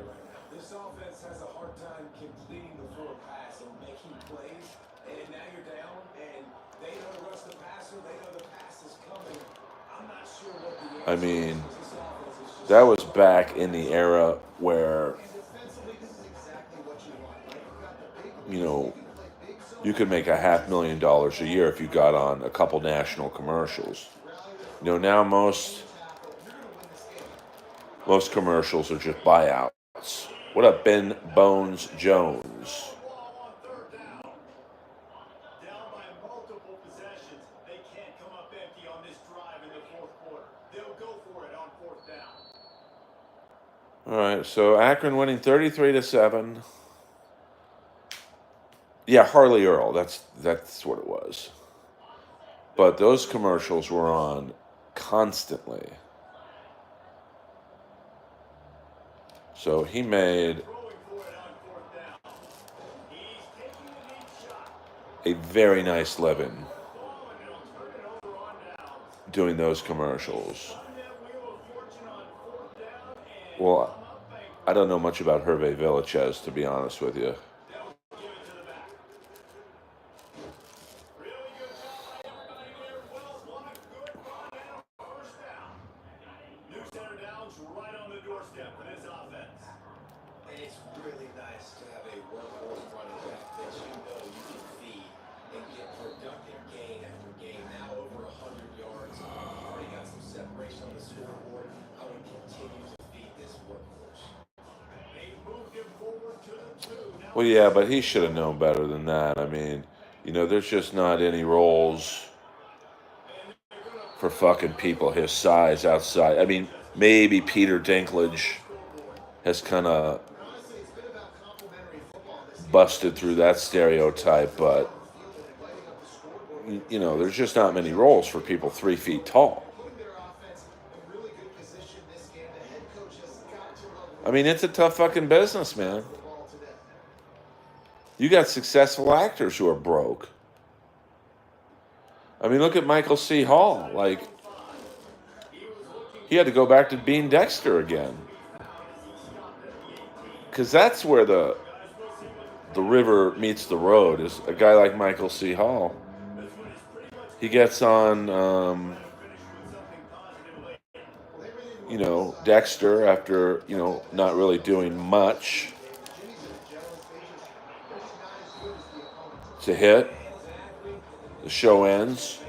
This offense has a hard time completing the forward pass and making plays. And now you're down, and they know to rush the passer. They know the pass is coming. I'm not sure what the I answer mean, is. This offense is just that was back in the era where, Defensively, this is exactly what you want. Like, you've got the big you know, you can play big zone. you could make $500,000 a year if you got on a couple national commercials. Now most commercials are just buyouts. What up, Ben Bones Jones? ball on third down. Down by multiple possessions. They can't come up empty on this drive in the fourth quarter. They'll go for it on fourth down. All right, so Akron winning 33-7. Yeah, Harley Earl. That's what it was. But those commercials were on constantly. So he made Throwing for it on fourth down. He's taking the deep shot. a very nice living Ball, and they'll turn it over on downs. doing those commercials. Run that wheel of fortune on fourth down and Well, come up bankrupt. I don't know much about Hervé Villachez, to be honest with you. They'll give it to the back. Really good job by everybody there. Well blocked, good run, and a first down. New center downs right on the doorstep for this offense. And it's really nice to have a workhorse running back that you know you can feed and get productive gain after gain. Now over 100 yards. Already got some separation on the scoreboard. I would continue to feed this workhorse. They moved him forward to the 2. Now Well, yeah, but he should have known better than that. I mean, there's just not any roles for fucking people his size outside. I mean, maybe Peter Dinklage has kind of busted through that stereotype, but there's just not many roles for people 3 feet tall. I mean, it's a tough fucking business, man. You got successful actors who are broke. I mean, look at Michael C. Hall. Like, he had to go back to being Dexter again. Because that's where the river meets the road, is a guy like Michael C. Hall. He gets on, Dexter after, not really doing much. It's a hit. The show ends.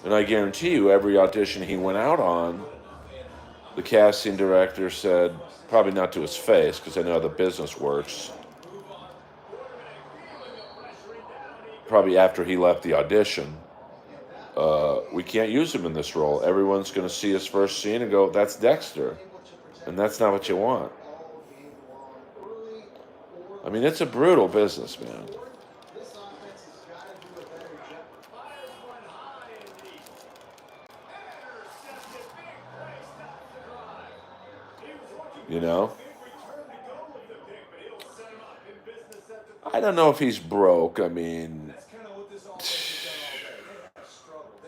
And I guarantee you, every audition he went out on, the casting director said, probably not to his face, because I know how the business works, probably after he left the audition, we can't use him in this role. Everyone's going to see his first scene and go, that's Dexter. And that's not what you want. I mean, it's a brutal business, man. I don't know if he's broke. I mean, that's kind of what this offense has done all day. They have struggled.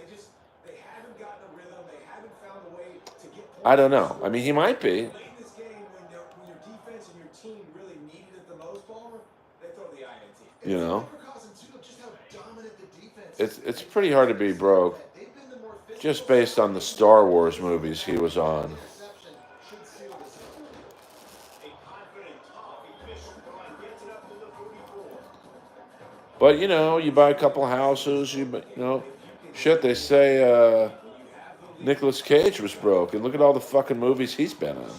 They haven't gotten a rhythm. They haven't found a way to get I don't know. I mean, he might be. Late in this game, when your defense and your team really needed it the most, Palmer, they throw the INT. You It's a know, microcosm too of just how dominant the defense has been. it's pretty hard to be broke They've been the more just physical based side on the of the Star defense. Wars movies he was on. Interception should seal this one. A confident, tough, efficient run gets it up to the 44. But you know, you buy a couple houses. Shit. They say Nicolas Cage was broke, and look at all the fucking movies he's been in. And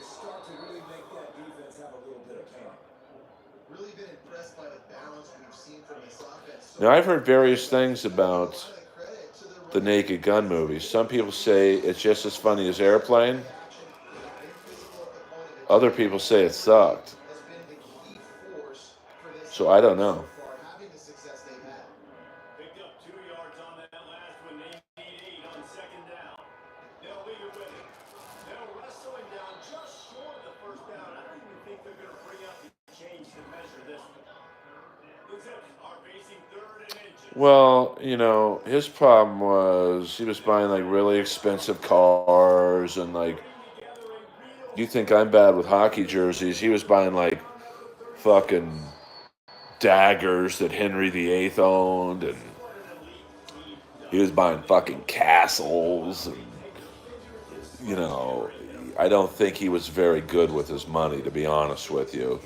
start to really make that defense have a little bit of pain. Really been impressed by the balance we've seen from this offense. Now, I've heard various things about the Naked Gun movies. Some people say it's just as funny as Airplane. Other people say it sucked. Has been the key force for this So I don't know. so far, having the success they've had. Picked up 2 yards on that last one. They need 8 on second down. They'll leave it with it. They'll wrestle him down just short of the first down. I don't even think they're going to bring out the change to measure this one. The Zips are facing third and inches. Well, his problem was he was buying like really expensive cars and like you think I'm bad with hockey jerseys. He was buying like fucking daggers that Henry VIII owned, and he was buying fucking castles. And, I don't think he was very good with his money, to be honest with you.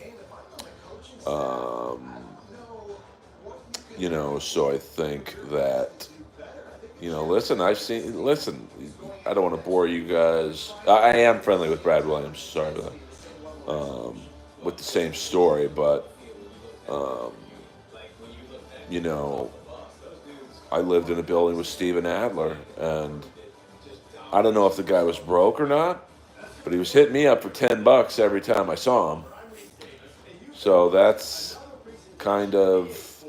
So I think that, listen, I don't want to bore you guys. I am friendly with Brad Williams, sorry about that, with the same story, but, I lived in a building with Steven Adler, and I don't know if the guy was broke or not, but he was hitting me up for $10 every time I saw him. So that's kind of,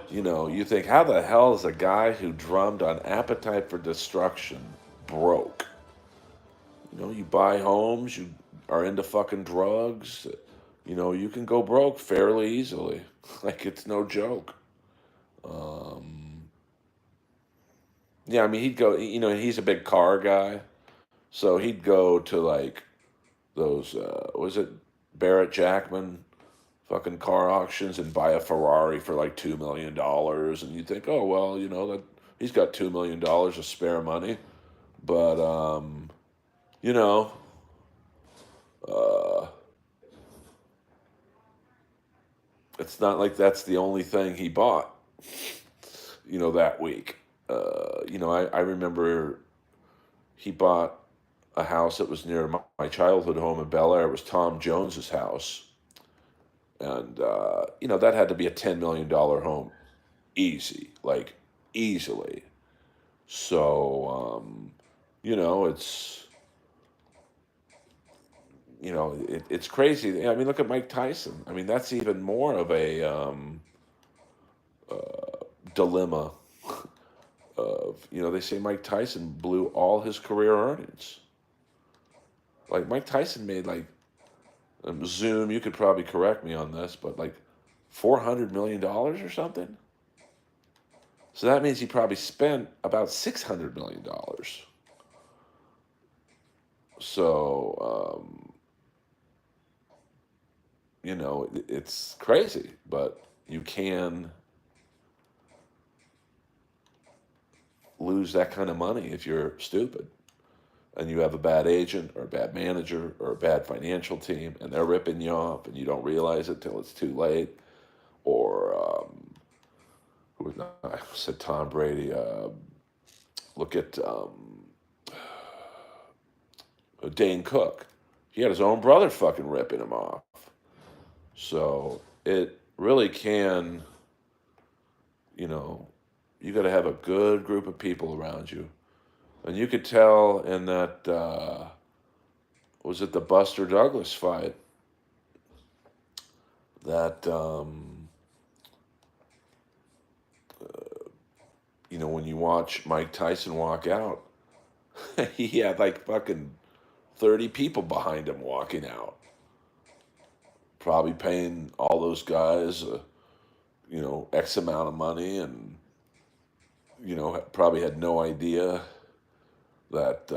you think, how the hell is a guy who drummed on Appetite for Destruction broke? You buy homes, you are into fucking drugs, you can go broke fairly easily. Like, it's no joke. Yeah, I mean, he'd go, he's a big car guy. So he'd go to like those, was it Barrett Jackman fucking car auctions and buy a Ferrari for like $2 million. And you think, oh, well, that he's got $2 million of spare money. But, you know, uh, it's not like that's the only thing he bought, that week. I remember he bought a house that was near my childhood home in Bel Air. It was Tom Jones's house. And, that had to be a $10 million home. Easy. Like, easily. So, it's, it's crazy. I mean, look at Mike Tyson. I mean, that's even more of a dilemma of, they say Mike Tyson blew all his career earnings. Like, Mike Tyson made, like, Zoom, you could probably correct me on this, but like $400 million or something. So that means he probably spent about $600 million. So, it's crazy, but you can lose that kind of money if you're stupid and you have a bad agent or a bad manager or a bad financial team and they're ripping you off and you don't realize it till it's too late. Or, I said Tom Brady, look at Dane Cook. He had his own brother fucking ripping him off. So it really can, you got to have a good group of people around you. And you could tell in that, was it the Buster Douglas fight, that, when you watch Mike Tyson walk out, he had like fucking 30 people behind him walking out. Probably paying all those guys, X amount of money and, probably had no idea that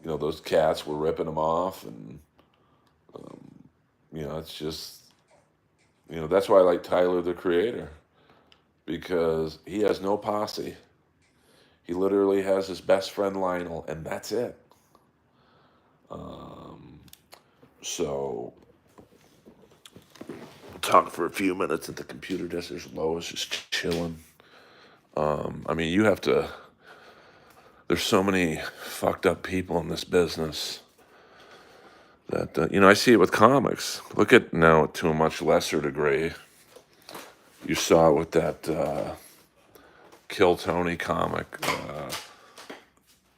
those cats were ripping him off, and it's just that's why I like Tyler the Creator, because he has no posse. He literally has his best friend Lionel, and that's it. Um, so we'll talk for a few minutes at the computer desk. There's Lois just chilling. I mean, you have to. There's so many fucked up people in this business that I see it with comics. Look at now to a much lesser degree. You saw it with that Kill Tony comic,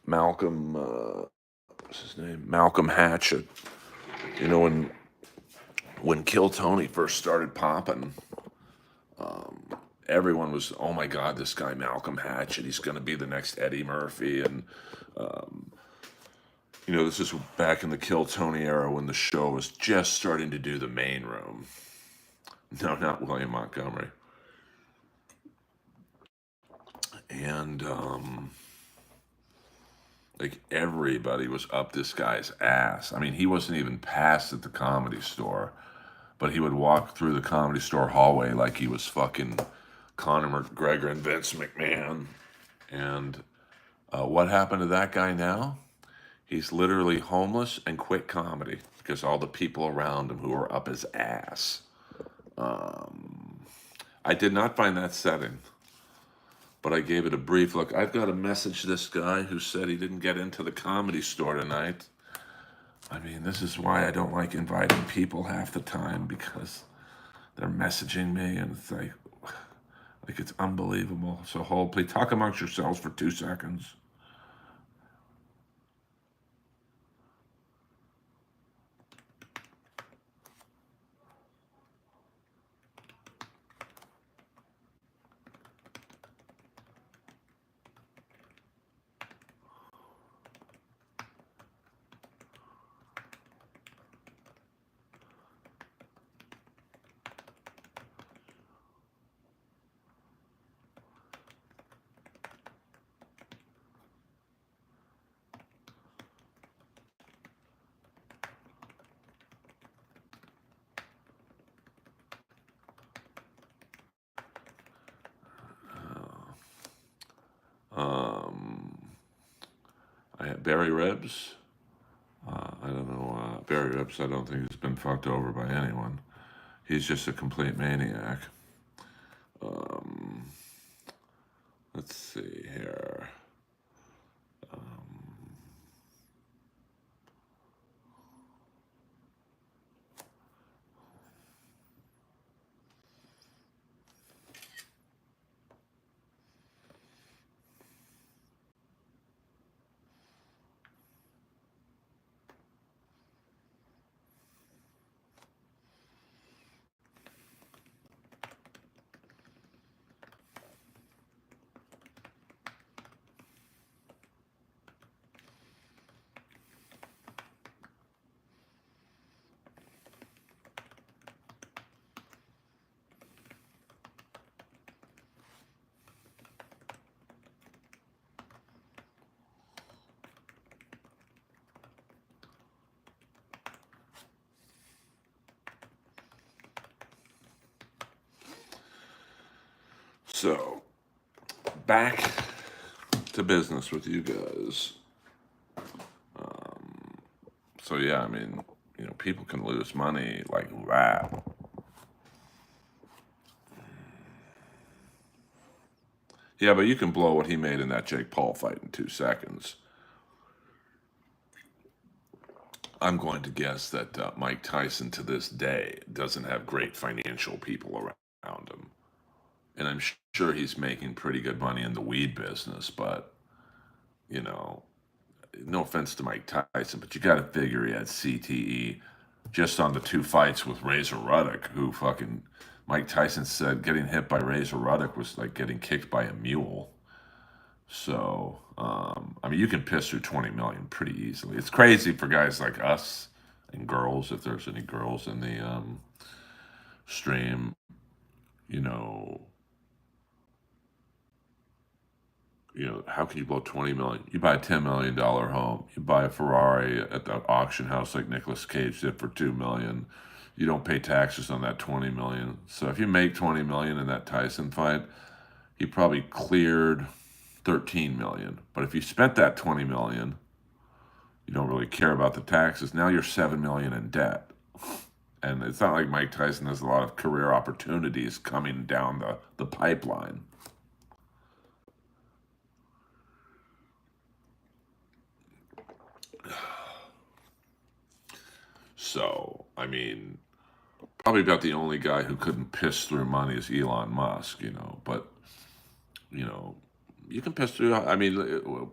Malcolm. What's his name? Malcolm Hatchet. When Kill Tony first started popping, everyone was, oh my God, this guy Malcolm Hatchet, he's going to be the next Eddie Murphy. And, this is back in the Kill Tony era when the show was just starting to do the main room. No, not William Montgomery. And, like, everybody was up this guy's ass. I mean, he wasn't even passed at the Comedy Store, but he would walk through the Comedy Store hallway like he was fucking Conor McGregor and Vince McMahon. And what happened to that guy now? He's literally homeless and quit comedy because all the people around him who are up his ass. I did not find that setting, but I gave it a brief look. I've got to message this guy who said he didn't get into the Comedy Store tonight. I mean, this is why I don't like inviting people half the time, because they're messaging me and it's like it's unbelievable. So hold, please talk amongst yourselves for 2 seconds. I have Barry Ribs. I don't know. Barry Ribs, I don't think he's been fucked over by anyone. He's just a complete maniac. Let's see here. So, back to business with you guys. So yeah, I mean, people can lose money like that. Yeah, but you can blow what he made in that Jake Paul fight in 2 seconds. I'm going to guess that Mike Tyson to this day doesn't have great financial people around him. And I'm sure he's making pretty good money in the weed business, but, no offense to Mike Tyson, but you got to figure he had CTE just on the 2 fights with Razor Ruddock, who fucking, Mike Tyson said getting hit by Razor Ruddock was like getting kicked by a mule. So, I mean, you can piss through 20 million pretty easily. It's crazy for guys like us and girls, if there's any girls in the stream, you know, how can you blow 20 million? You buy a $10 million home. You buy a Ferrari at the auction house like Nicolas Cage did for 2 million. You don't pay taxes on that 20 million. So if you make 20 million in that Tyson fight, he probably cleared 13 million. But if you spent that 20 million, you don't really care about the taxes. Now you're 7 million in debt. And it's not like Mike Tyson has a lot of career opportunities coming down the pipeline. So, I mean, probably about the only guy who couldn't piss through money is Elon Musk, but, you can piss through. I mean,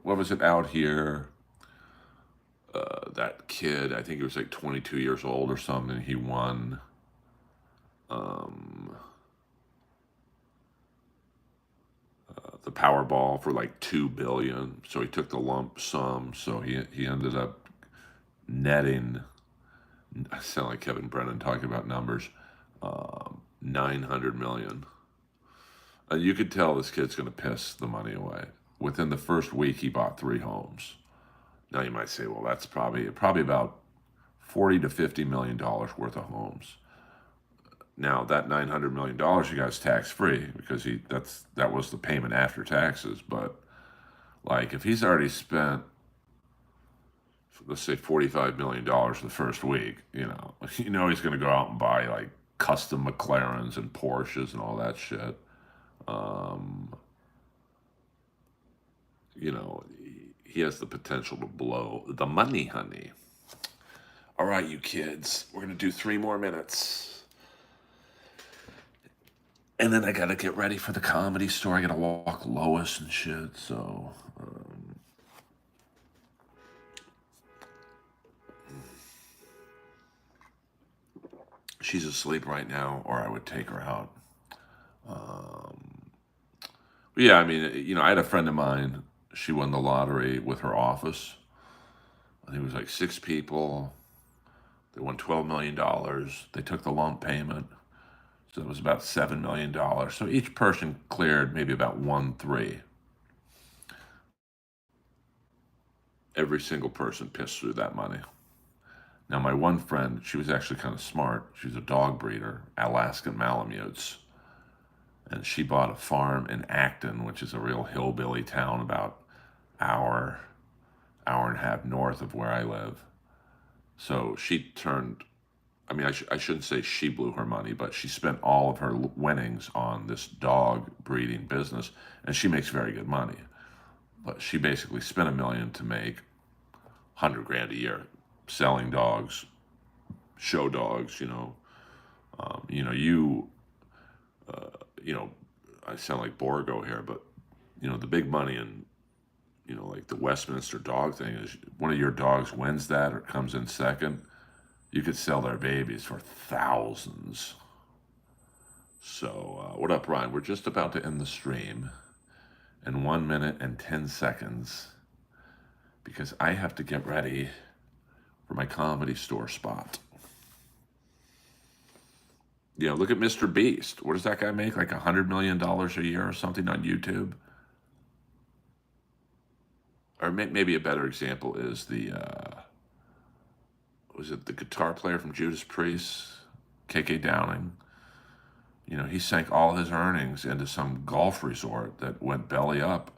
what was it out here? That kid, I think he was like 22 years old or something. He won um, the Powerball for like 2 billion. So he took the lump sum. So he ended up netting. I sound like Kevin Brennan talking about numbers. 900 million. And you could tell this kid's going to piss the money away. Within the first week, he bought 3 homes. Now you might say, well, that's probably about $40 to $50 million worth of homes. Now that $900 million you got is tax free because that was the payment after taxes. But like if he's already spent, let's say $45 million the first week, he's going to go out and buy like custom McLarens and Porsches and all that shit. He has the potential to blow the money, honey. All right, you kids, we're going to do 3 more minutes. And then I got to get ready for the Comedy Store. I got to walk Lois and shit, so... she's asleep right now, or I would take her out. Yeah, I mean, I had a friend of mine. She won the lottery with her office. I think it was like 6 people. They won $12 million. They took the lump payment. So it was about $7 million. So each person cleared maybe about 1.3. Every single person pissed through that money. Now, my one friend, she was actually kind of smart. She was a dog breeder, Alaskan Malamutes. And she bought a farm in Acton, which is a real hillbilly town about hour and a half north of where I live. So she turned, I mean, I shouldn't say she blew her money, but she spent all of her winnings on this dog breeding business, and she makes very good money. But she basically spent $1 million to make 100 grand a year selling dogs, show dogs. I sound like Borgo here, but the big money in like the Westminster dog thing is one of your dogs wins that or comes in second, you could sell their babies for thousands. So, what up, Ryan? We're just about to end the stream in 1 minute and 10 seconds because I have to get ready for my Comedy Store spot. Look at Mr. Beast. What does that guy make? Like $100 million a year or something on YouTube? Or maybe a better example is was it the guitar player from Judas Priest, KK Downing? He sank all his earnings into some golf resort that went belly up.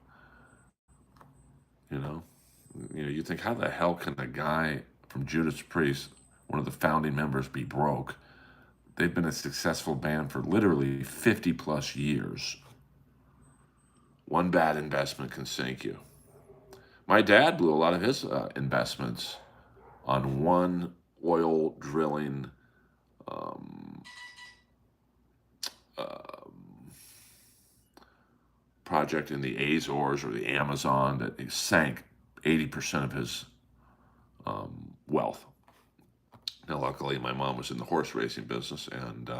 You think, how the hell can a guy from Judas Priest, one of the founding members, be broke? They've been a successful band for literally 50 plus years. One bad investment can sink you. My dad blew a lot of his investments on one oil drilling project in the Azores or the Amazon that sank 80% of his wealth. Now, luckily, my mom was in the horse racing business, and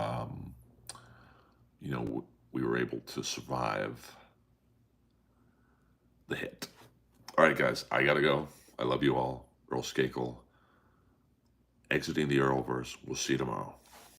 we were able to survive the hit. All right, guys, I gotta go. I love you all. Earl Skakel, exiting the Earlverse. We'll see you tomorrow.